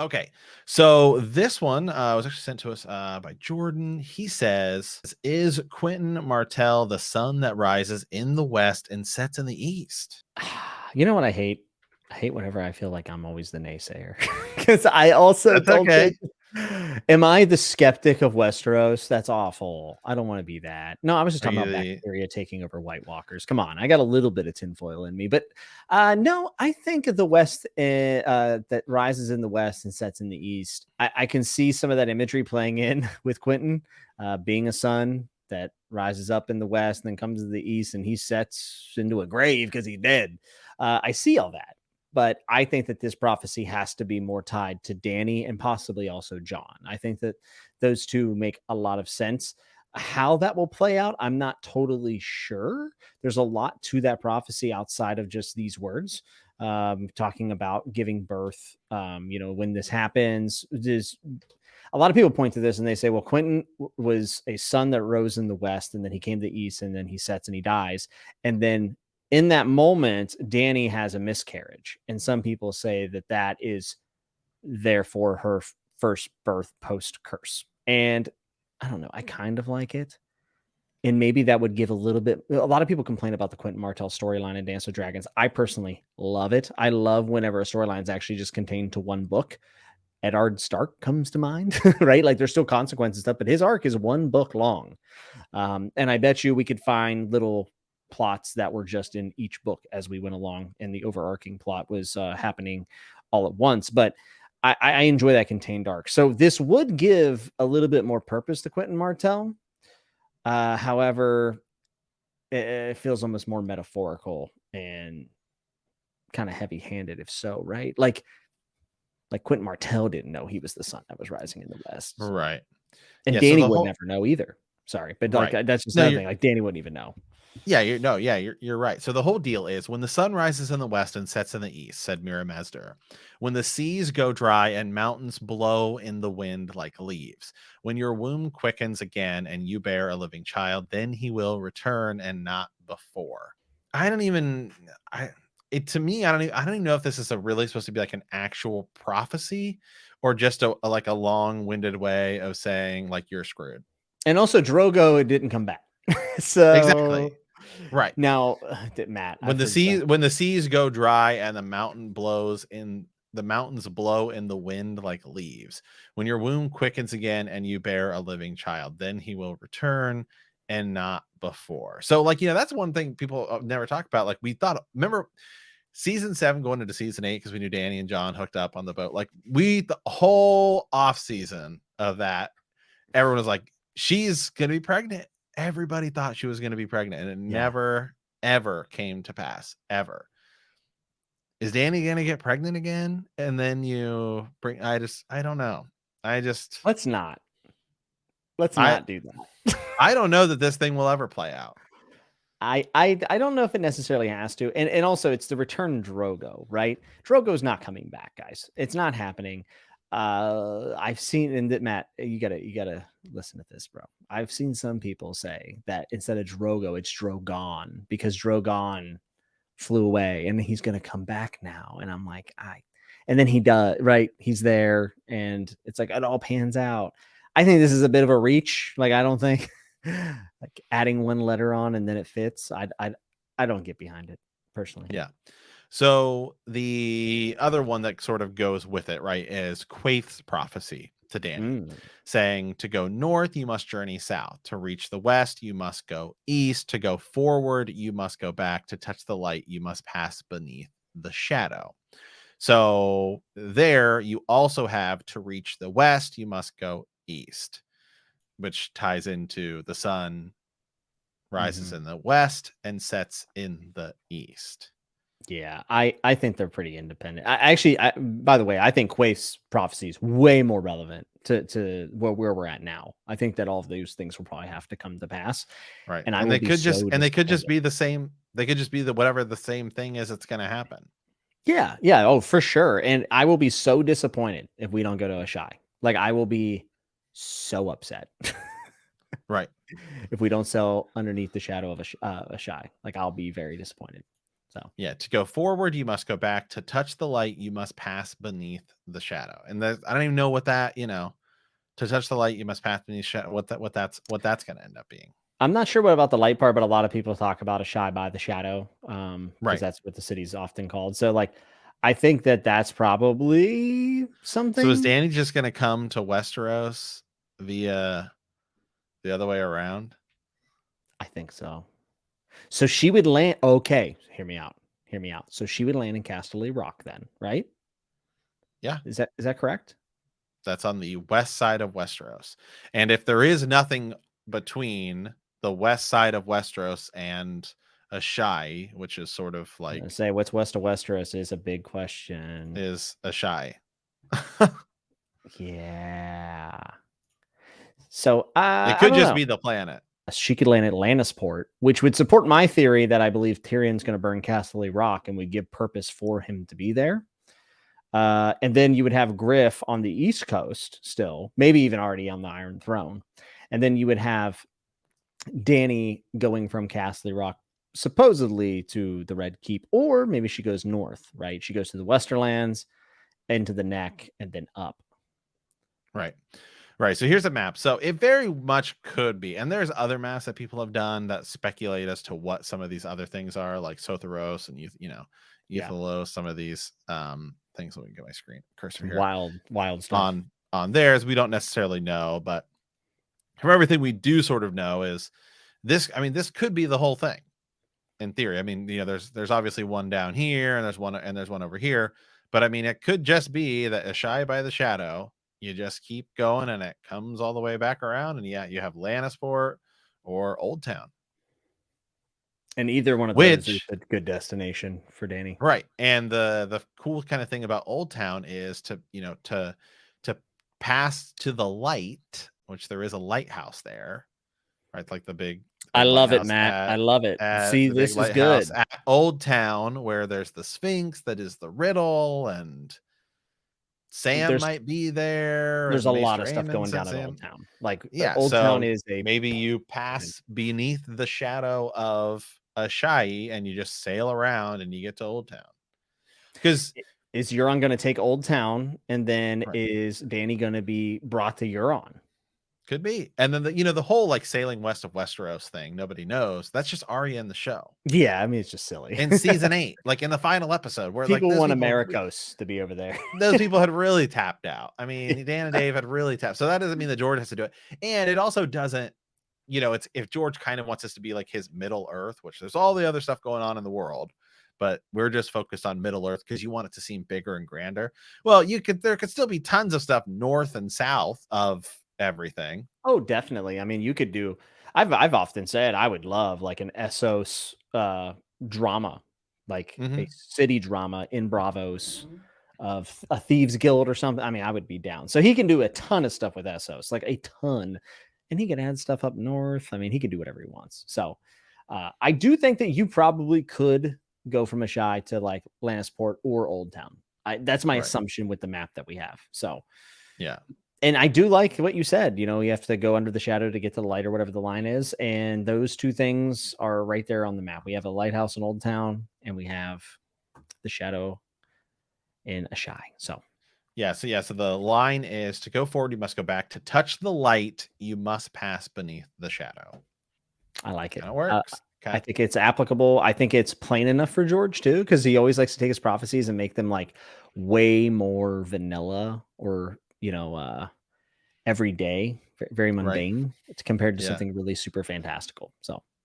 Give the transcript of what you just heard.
Okay, so this one was actually sent to us by Jordan. He says, "Is Quinten Martell the sun that rises in the west and sets in the east?" You know what I hate? I hate whenever I feel like I'm always the naysayer because I also That's don't okay. think. Am I the skeptic of Westeros? That's awful. I don't want to be that. No, I was just Are talking you about the bacteria taking over White Walkers. Come on, I got a little bit of tinfoil in me, but no, I think of the West that rises in the West and sets in the East. I can see some of that imagery playing in with Quentin being a sun that rises up in the West and then comes to the East and he sets into a grave because he's dead. I see all that. But I think that this prophecy has to be more tied to Dany and possibly also Jon. I think that those two make a lot of sense. How that will play out, I'm not totally sure. There's a lot to that prophecy outside of just these words, talking about giving birth. When this happens, a lot of people point to this and they say, well, Quentin was a sun that rose in the West and then he came to the East and then he sets and he dies. And then in that moment, Dany has a miscarriage. And some people say that that is therefore her first birth post curse. And I don't know. I kind of like it. And maybe that would give a little bit. A lot of people complain about the Quinten Martell storyline in Dance with Dragons. I personally love it. I love whenever a storyline is actually just contained to one book. Eddard Stark comes to mind, right? Like there's still consequences stuff, but his arc is one book long. And I bet you we could find little plots that were just in each book as we went along, and the overarching plot was happening all at once. But I enjoy that contained arc. So this would give a little bit more purpose to Quentin Martell. However, it feels almost more metaphorical and kind of heavy-handed, if so, right? Like Quentin Martell didn't know he was the sun that was rising in the West. right? And Yeah. So Dany the would whole never know either. Sorry, but like right. that's just No, another you're thing. Like Dany wouldn't even know. yeah. You're right. So the whole deal is when the sun rises in the west and sets in the east, said Mira Mazdur. When the seas go dry and mountains blow in the wind like leaves. When your womb quickens again and you bear a living child, then he will return and not before. I don't even. I it to me. I don't even know if this is a really supposed to be like an actual prophecy or just like a long-winded way of saying like you're screwed. And also Drogo didn't come back. Exactly. So Right. now, Matt, I've heard so. When the seas go dry and the mountains blow in the wind like leaves. When your womb quickens again and you bear a living child, then he will return and not before. So like, that's one thing people never talk about. Like we thought, remember season 7 going into season 8 because we knew Dany and Jon hooked up on the boat. Like the whole off season of that, everyone was like, she's gonna be pregnant. Everybody thought she was gonna be pregnant, and it Yeah. never ever came to pass. Ever. Is Dany gonna get pregnant again? And then you bring I don't know. I just Let's not. Let's I not do that. I don't know that this thing will ever play out. I don't know if it necessarily has to. And also it's the return Drogo, right? Drogo's not coming back, guys. It's not happening. I've seen and that Matt, you gotta listen to this, bro. I've seen some people say that instead of Drogo, it's Drogon because Drogon flew away and he's gonna come back now. And I'm like, and then he does, right? He's there, and it's like it all pans out. I think this is a bit of a reach. Like, I don't think like adding one letter on and then it fits. I don't get behind it personally. Yeah. So the other one that sort of goes with it, right, is Quaithe's prophecy to Dany, saying to go north, you must journey south. To reach the west, you must go east. To go forward, you must go back. To touch the light, you must pass beneath the shadow. So there you also have to reach the west, you must go east, which ties into the sun rises in the west and sets in the east. Yeah, I think they're pretty independent. By the way, I think Quaithe's prophecy is way more relevant to where we're at now. I think that all of those things will probably have to come to pass. Right. And I And will they be could so just disappointed. be the same. They could just be whatever the same thing is that's going to happen. Yeah, yeah, oh, for sure. And I will be so disappointed if we don't go to a shy. Like, I will be so upset. Right. If we don't sell underneath the shadow of a shy. Like, I'll be very disappointed. So Yeah, to go forward, you must go back. To touch the light, you must pass beneath the shadow. And I don't even know what that, to touch the light, you must pass beneath shadow. What that's going to end up being. I'm not sure what about the light part, but a lot of people talk about a shy by the shadow, because Right. that's what the city's often called. So, like, I think that that's probably So is something. Dany just going to come to Westeros via the other way around? I think so. So she would land. Okay, hear me out. Hear me out. So she would land in Casterly Rock, then, right? Yeah, Is that correct? that's on the west side of Westeros. And if there is nothing between the west side of Westeros and Ashai, which is sort of I was gonna like say what's west of Westeros is a big question. is Ashai. Yeah. So It I could don't just know. be the planet. She could land at Lannisport, which would support my theory that I believe Tyrion's going to burn Casterly Rock and we give purpose for him to be there. And then you would have Griff on the East Coast still, maybe even already on the Iron Throne. And then you would have Dany going from Casterly Rock supposedly to the Red Keep, or maybe she goes north, right? She goes to the Westerlands, into the Neck, and then up. Right. Right. So here's a map. So it very much could be. And there's other maps that people have done that speculate as to what some of these other things are, like Sotheros and Yeah. Euthalos, some of these things. Let me get my screen cursor Some here. wild stuff. On theirs, we don't necessarily know, but from everything we do sort of know is this. I mean, this could be the whole thing in theory. I mean, there's obviously one down here and there's one over here, but I mean, it could just be that Ashai by the shadow, you just keep going and it comes all the way back around, and yeah, you have Lannisport or Old Town, And either one of those is which a good destination for Dany. right. And the cool kind of thing about Old Town is to pass to the light, which there is a lighthouse there, right? Like the I big love it, lighthouse Matt. I at love it. See, the big this is lighthouse good. at Old Town, where there's the Sphinx that is the riddle, and Sam There's might be there, there's and a lot Maester of stuff going Aemond's and down at Sam. Old Town. Like Yeah, Old Town so is a maybe you pass beneath the shadow of Ashai and you just sail around and you get to Old Town. Because is Euron going to take Old Town, and then right, is Dany going to be brought to Euron? could be. And then the whole like sailing west of Westeros thing, nobody knows. That's just Arya in the show. Yeah, I mean it's just silly. In season 8, like in the final episode, where like People want Americos to be over there. those people had really tapped out. I mean, Dan and Dave had really tapped. So that doesn't mean that George has to do it. And it also doesn't, it's if George kind of wants us to be like his Middle Earth, which there's all the other stuff going on in the world, but we're just focused on Middle Earth because you want it to seem bigger and grander. Well, there could still be tons of stuff north and south of everything. Oh, definitely. I mean, you could do. I've often said I would love like an Essos drama, like a Hmm. city drama in Bravos of a thieves guild or something. I mean, I would be down. So he can do a ton of stuff with Essos, like a ton, and he can add stuff up north. I mean, he can do whatever he wants. So I do think that you probably could go from Ashai to like Lannisport or Old Town. That's my Right. assumption with the map that we have. So Yeah. and I do like what you said. You have to go under the shadow to get to the light or whatever the line is. And those two things are right there on the map. We have a lighthouse in Old Town and we have the shadow in Ashai. So Yeah. So the line is to go forward, you must go back. To touch the light, you must pass beneath the shadow. I like it. Kind of works. I Okay. think it's applicable. I think it's plain enough for George too, because he always likes to take his prophecies and make them like way more vanilla or, every day, very Right. mundane. It's compared to Yeah. something really super fantastical. So